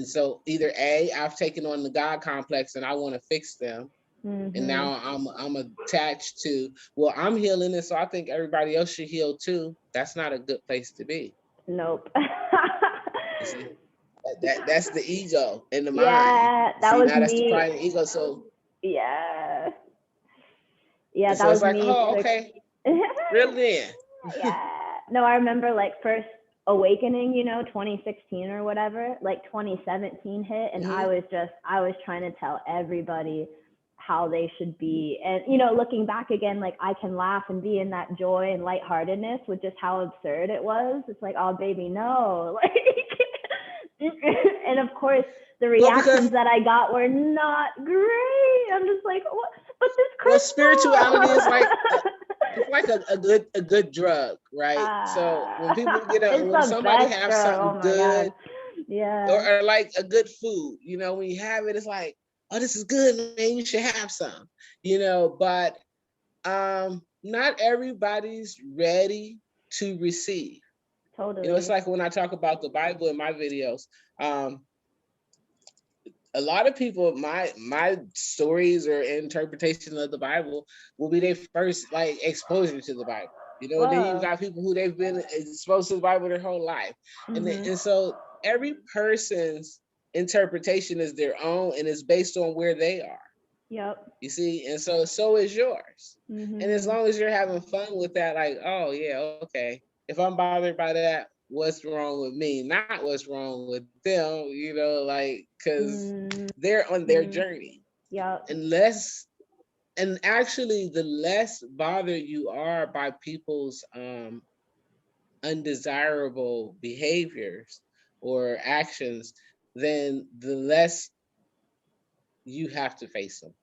so either A, I've taken on the God complex and I want to fix them. And now I'm attached to, well, I'm healing it, so I think everybody else should heal too. That's not a good place to be. Nope. You see? That's the ego in the mind. Yeah, that See, was now that's the me. pride and ego. So yeah, that so was it's like, me. Oh, okay. Really? No, I remember like first awakening, you know, 2016 or whatever, like 2017 hit, and I was trying to tell everybody how they should be. And, you know, looking back again, like I can laugh and be in that joy and lightheartedness with just how absurd it was. It's like, oh baby, no. Like, and of course the reactions that I got were not great. I'm just like, what? But this crystal. Well, spirituality is like it's like a good drug, right? So when people when somebody has something good, or like a good food, you know, when you have it, it's like, oh, this is good, man, you should have some, you know. But not everybody's ready to receive. Totally. You know, it's like when I talk about the Bible in my videos. A lot of people, my stories or interpretation of the Bible will be their first like exposure to the Bible. You know, then you got people who they've been exposed to the Bible their whole life, and so every person's interpretation is their own and it's based on where they are. You see, and so is yours. And as long as you're having fun with that, like, oh yeah, okay. If I'm bothered by that, what's wrong with me? Not what's wrong with them, you know, like, because they're on their journey. And actually, the less bothered you are by people's undesirable behaviors or actions, then the less you have to face them.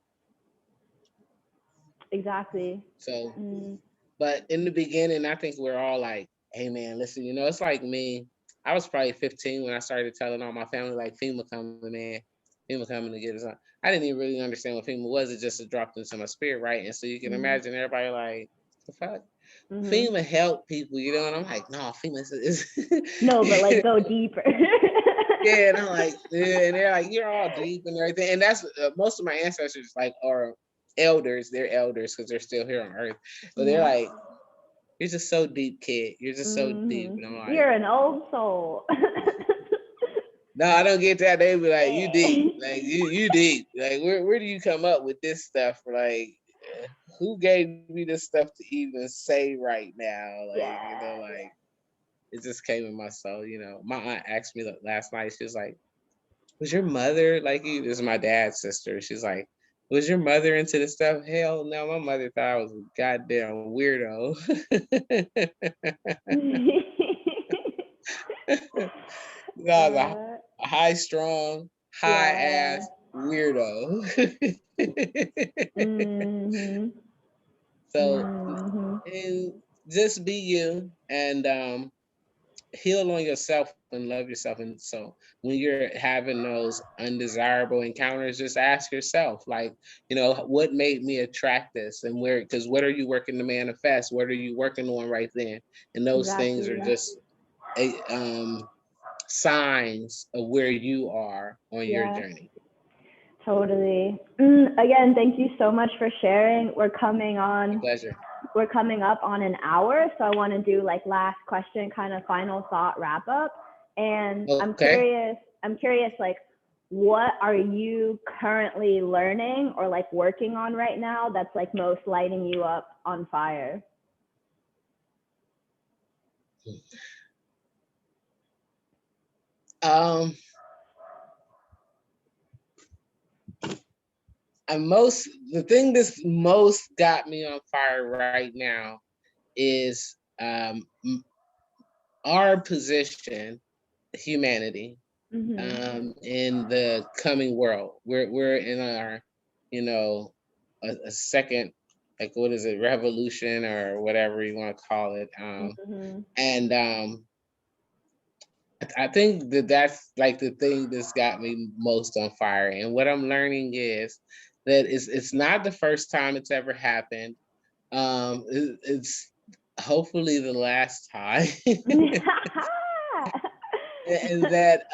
Exactly. So, but in the beginning, I think we're all like, hey man, listen, you know, it's like me. I was probably 15 when I started telling all my family, like, FEMA coming in, FEMA coming to get us on. I didn't even really understand what FEMA was. It just dropped into my spirit, right? And so you can imagine everybody like, the fuck? FEMA help people, you know? And I'm like, no, FEMA is no, but like go deeper. Yeah, and I'm like, yeah, and they're like, you're all deep and everything. And that's most of my ancestors like are elders. They're elders because they're still here on Earth. But they're like, you're just so deep, kid. You're just so deep. And I'm like, you're an old soul. No, I don't get that. They be like, you deep. Like you deep. Like where do you come up with this stuff? Like who gave me this stuff to even say right now? Like, Yeah. like it just came in my soul. My aunt asked me last night. She was like, "Was your mother like you?" This is my dad's sister. She's like, "Was your mother into this stuff?" Hell no, my mother thought I was a goddamn weirdo. I was a high strong, high ass weirdo. Mm-hmm. So, Mm-hmm. and just be you and heal on yourself and love yourself. And so when you're having those undesirable encounters, just ask yourself, like, what made me attract this, and where, because what are you working to manifest? What are you working on right then? And those things are just signs of where you are on your journey. Totally. Again, thank you so much for sharing. We're coming up on an hour, so I want to do like last question, kind of final thought wrap up. And okay. I'm curious, like, what are you currently learning or like working on right now that's like most lighting you up on fire? The thing that's most got me on fire right now is our position, humanity, in the coming world. We're in our, a second, like, what is it, revolution or whatever you want to call it. And I think that's like the thing that's got me most on fire. And what I'm learning is that it's not the first time it's ever happened. It's hopefully the last time. And that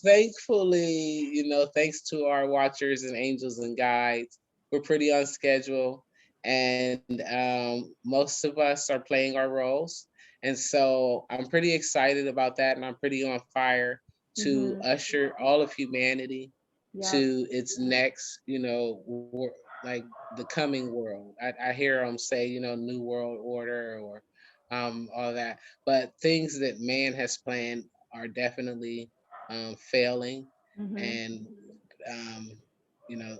thankfully, thanks to our watchers and angels and guides, we're pretty on schedule. And most of us are playing our roles. And so I'm pretty excited about that. And I'm pretty on fire to usher all of humanity to its next, like the coming world. I hear them say, new world order or all that. But things that man has planned are definitely failing. And, you know,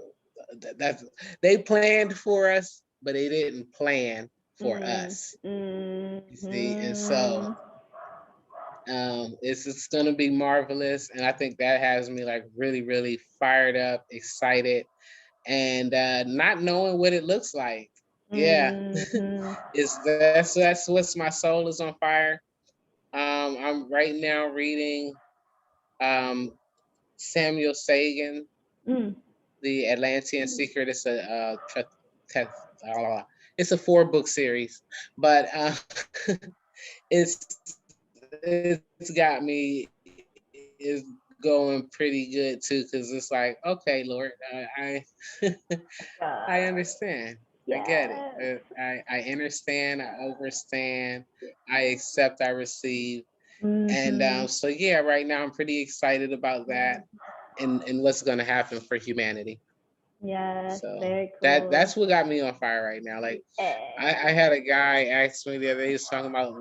that's they planned for us, but they didn't plan for us. You see, and so it's gonna be marvelous, and I think that has me like really, really fired up, excited, and not knowing what it looks like. Yeah, that's what's my soul is on fire. I'm right now reading Samuel Sagan, The Atlantean Secret. It's a 4-book series, but it's got me is going pretty good too, because it's like, okay, Lord, I I understand. I get it. I understand. I understand. I accept. I receive. And so yeah, right now I'm pretty excited about that and what's going to happen for humanity. Yeah, So very cool. that's what got me on fire right now. Like I had a guy ask me the other day, he was talking about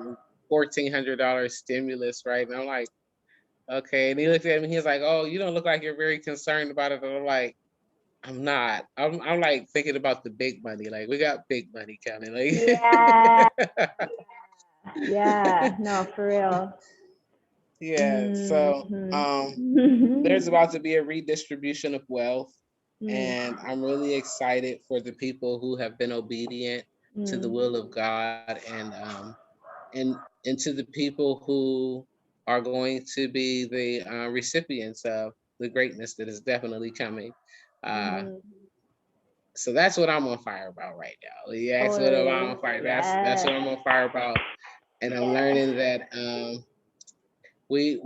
$1,400 stimulus, right? And I'm like, okay. And he looked at me, he was like, oh, you don't look like you're very concerned about it. And I'm like, I'm not. I'm like thinking about the big money. Like, we got big money coming. Like, yeah, no, for real. Yeah. So there's about to be a redistribution of wealth. And I'm really excited for the people who have been obedient to the will of God, and to the people who are going to be the recipients of the greatness that is definitely coming. So that's what I'm on fire about right now. Yeah, that's what I'm on fire. That's what I'm on fire about. And I'm learning that we're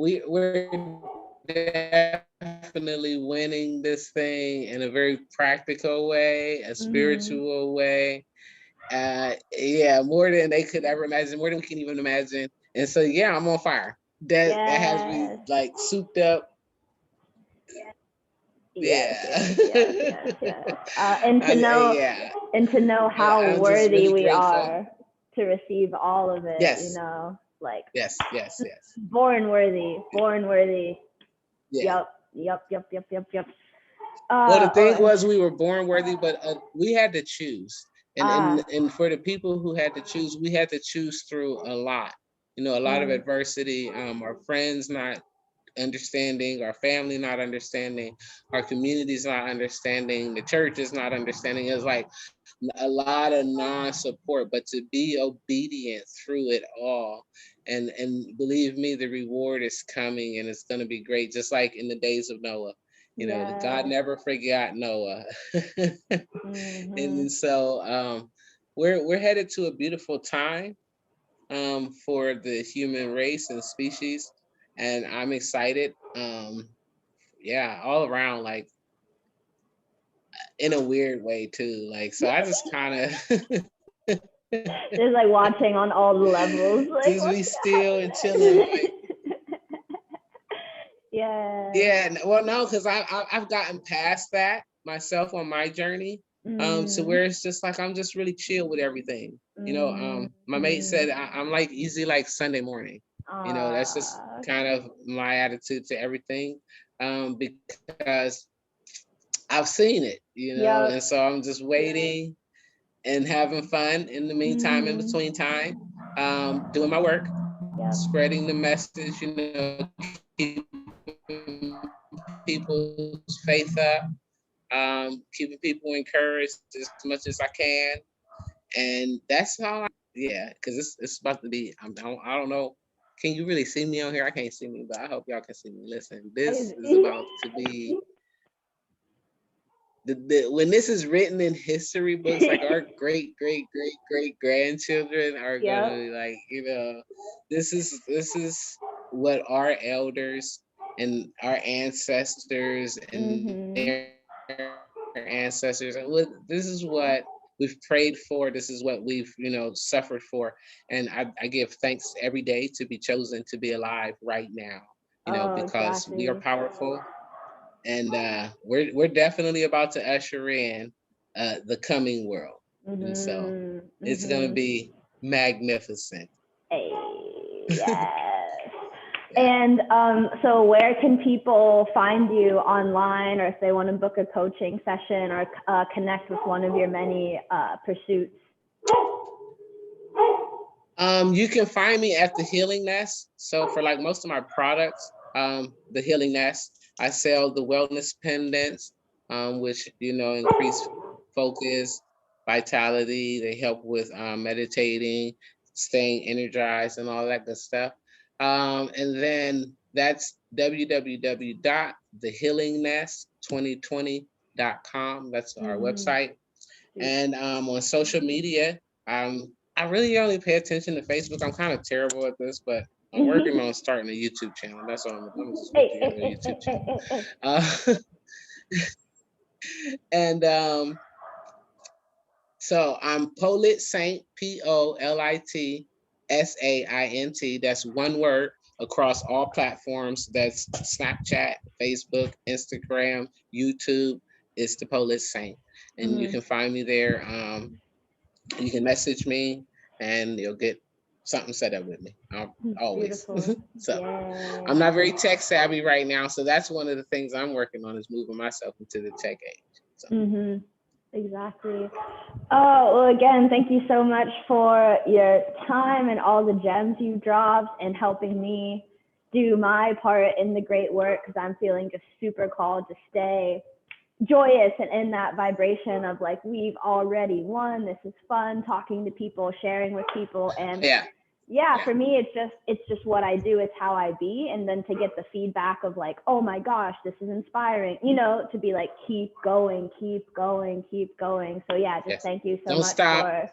definitely winning this thing in a very practical way, a spiritual way. Yeah, more than they could ever imagine, more than we can even imagine. And so yeah, I'm on fire. That has me like souped up. And to know, yeah. and to know how I'm just worthy really we grateful. are to receive all of it, Yes. you know, like Yes. born worthy. Yeah. Yep. Well, the thing Oh, was, we were born worthy, but we had to choose. And for the people who had to choose, we had to choose through a lot. You know, a lot of adversity. Our friends not understanding, our family not understanding, our communities not understanding, the church is not understanding. It's like a lot of non-support, but to be obedient through it all, and believe me, the reward is coming, and it's going to be great, just like in the days of Noah. You know, God never forgot Noah. And so we're headed to a beautiful time for the human race and species, and I'm excited. Yeah, all around, like in a weird way too. Like, so I just kind of just like watching on all the levels, like just be still and chilling. Like, yeah. Well, no, because I've gotten past that myself on my journey. To where it's just like I'm just really chill with everything. You know, my mate said I'm like easy like Sunday morning. You know, that's just kind of my attitude to everything. Because I've seen it, you know, and so I'm just waiting and having fun in the meantime, in between time, doing my work, spreading the message, you know, keeping people's faith up, keeping people encouraged as much as I can, and that's how. Because it's about to be. I don't know. Can you really see me on here? I can't see me, but I hope y'all can see me. Listen, this is about to be. When this is written in history books, like our great grandchildren are gonna be like, you know, this is what our elders and our ancestors and their ancestors, this is what we've prayed for. This is what we've, you know, suffered for, and I give thanks every day to be chosen to be alive right now. You know, because we are powerful. And we're definitely about to usher in the coming world, and so it's gonna be magnificent. Hey, yes. And so where can people find you online, or if they want to book a coaching session or connect with one of your many pursuits? You can find me at the Healing Nest. So for like most of my products, the Healing Nest, I sell the wellness pendants, which, you know, increase focus, vitality. They help with meditating, staying energized, and all that good stuff. And then that's www.thehealingnest2020.com. That's our website. And on social media, I really only pay attention to Facebook. I'm kind of terrible at this, but I'm working on starting a YouTube channel. That's what I'm just put together a YouTube channel. And so I'm Polit Saint, PolitSaint. That's one word across all platforms. That's Snapchat, Facebook, Instagram, YouTube. It's the Polit Saint, and you can find me there. You can message me, and you'll get something set up with me. Always. So I'm not very tech savvy right now, so that's one of the things I'm working on, is moving myself into the tech age. So. Exactly. Oh, well, again, thank you so much for your time and all the gems you dropped and helping me do my part in the great work, because I'm feeling just super called to stay joyous and in that vibration of like, we've already won. This is fun, talking to people, sharing with people. And for me, it's just what I do. It's how I be. And then to get the feedback of like, oh my gosh, this is inspiring, you know, to be like, keep going. So yeah, just thank you so much for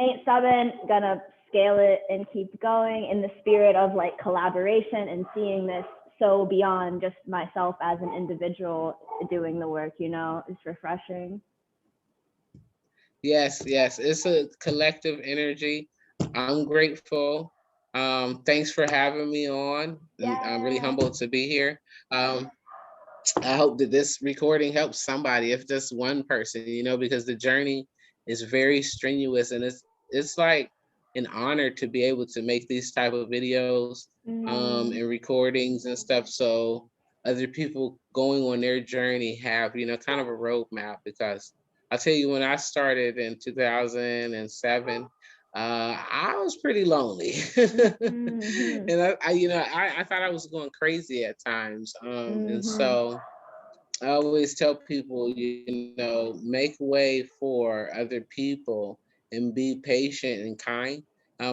ain't stubborn, gonna scale it and keep going in the spirit of like collaboration and seeing this so beyond just myself as an individual doing the work, you know. It's refreshing. Yes, it's a collective energy. I'm grateful. Thanks for having me on. I'm really humbled to be here. I hope that this recording helps somebody, if just one person, because the journey is very strenuous, and it's like an honor to be able to make these type of videos and recordings and stuff, so other people going on their journey have, kind of a roadmap. Because I'll tell you, when I started in 2007, I was pretty lonely. And I thought I was going crazy at times. And so I always tell people, make way for other people and be patient and kind,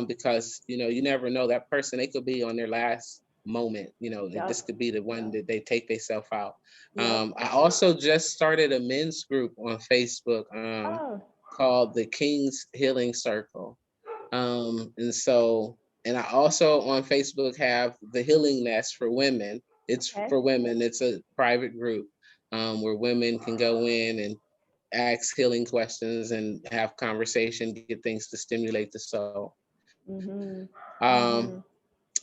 because you never know, that person, they could be on their last moment. Yep. This could be the one that they take themselves out. Yep. I also just started a men's group on Facebook Oh. called the King's Healing Circle. And I also on Facebook have the Healing Nest for women. It's Okay. for women. It's a private group where women can go in and ask healing questions and have conversation, get things to stimulate the soul. Um,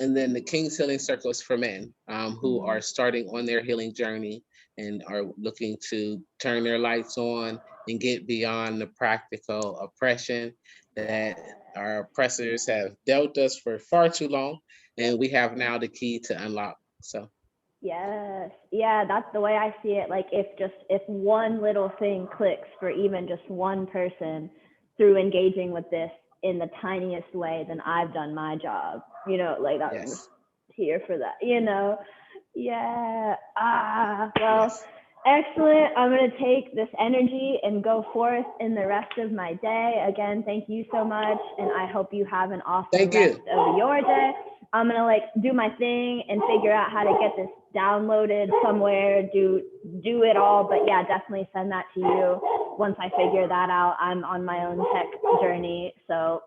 and then the King's Healing Circle is for men who are starting on their healing journey and are looking to turn their lights on and get beyond the practical oppression that our oppressors have dealt us for far too long. And we have now the key to unlock. So. Yes. Yeah, that's the way I see it. Like if one little thing clicks for even just one person through engaging with this in the tiniest way, then I've done my job. Like I'm Yes. just here for that, Yeah. Well, Yes. excellent. I'm going to take this energy and go forth in the rest of my day. Again, thank you so much. And I hope you have an awesome rest of your day. I'm going to do my thing and figure out how to get this downloaded somewhere, do it all. But yeah, definitely send that to you once I figure that out. I'm on my own tech journey. So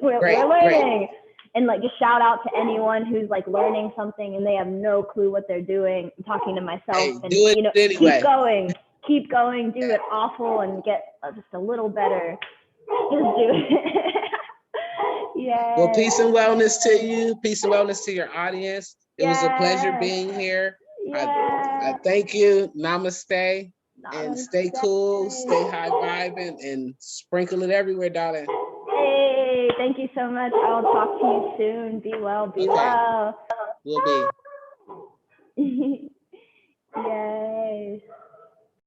we're learning. And just shout out to anyone who's learning something and they have no clue what they're doing. I'm talking to myself, and anyway. keep going, do it awful and get just a little better. Just do it. Yeah. Well, peace and wellness to you. Peace and wellness to your audience. It was a pleasure being here. I thank you. Namaste. And stay cool, stay high vibing, and sprinkle it everywhere, darling. Hey, thank you so much. I'll talk to you soon. Be well, be well. We'll be. Yay.